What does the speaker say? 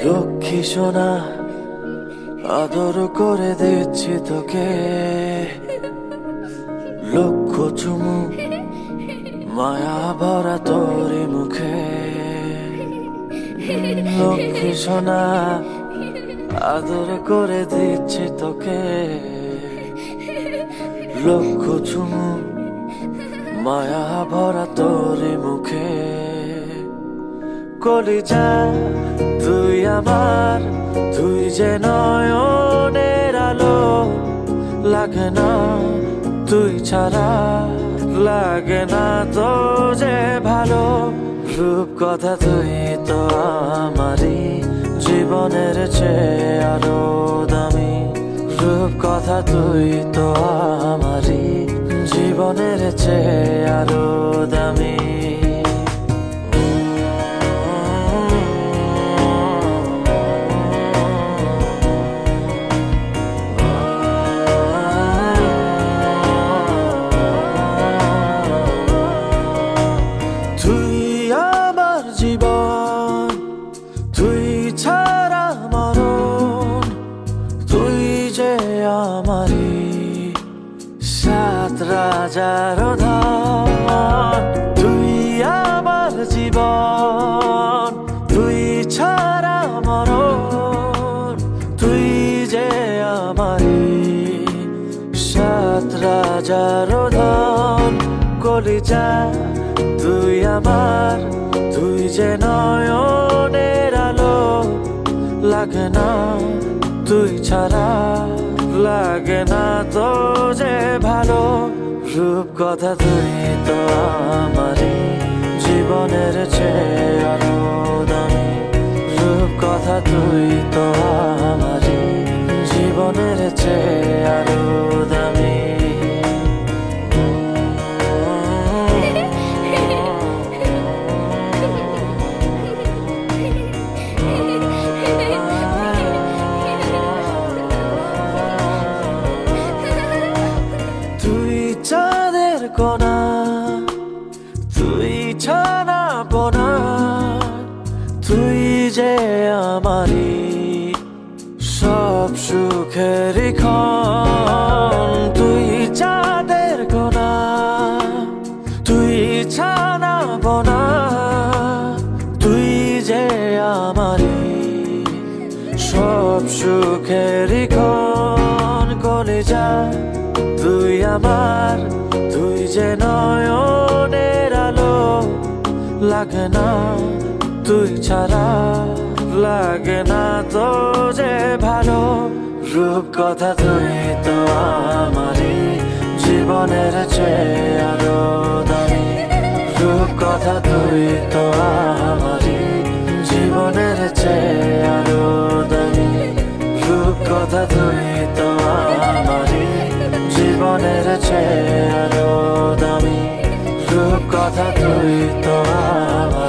লক্ষ্মী সোনা আদর করে দিচ্ছি তোকে, লক্ষ চুমু মায়া ভরা তোরে মুখে। লক্ষ্মী সোনা আদর করে দিচ্ছি তোকে, লক্ষ চুমু মায়া ভরা তোরে মুখে। কলিজা তুই আমার, তুই যে নয়নের আলো, লাগে না তুই ছাড়া, লাগে না তো যে ভালো। রূপ কথা তুই তো আমারই জীবনের চেয়ে আরো দামি, রূপ কথা তুই তো আমারই জীবনের চেয়ে আরো দামি। জীবন তুই ছাড়া মরণ, তুই যে আমারি সাত রাজার ধন। তুই আমার জীবন, তুই ছাড়া মরণ, তুই যে আমারি সাত রাজার ধন। কলিজা তুই আমার, তুই যে নয়নের আলো, লাগে না তুই ছাড়া, লাগে না তো যে ভালো। রূপ কথা তুই তো আমারই জীবনের চেয়ে আরো দামি, রূপ কথা তুই তো আমারই জীবনের চেয়ে আরো দামি। চাঁদের কোনা তুই ছানা পোনা, তুই যে আমারি সব সুখের ক্ষণ। তুই চাঁদের কোনা তুই ছানা পোনা, তুই যে আমারি সব সুখের ক্ষণ। কলিজা তুই আমার, তুই যে নয়নের আলো, লাগে না তুই ছাড়া, লাগে না তো যে ভালো। রূপ কথা তুই তো আমারই জীবনের চেয়ে আরো দামি, রূপ কথা তুই তো আমারই জীবনের চেয়ে আরো দামি, রূপ কথা তুই তো আমারই জীবনের চেয়ে আরো দামি, রূপ কথা তুই তো আমার।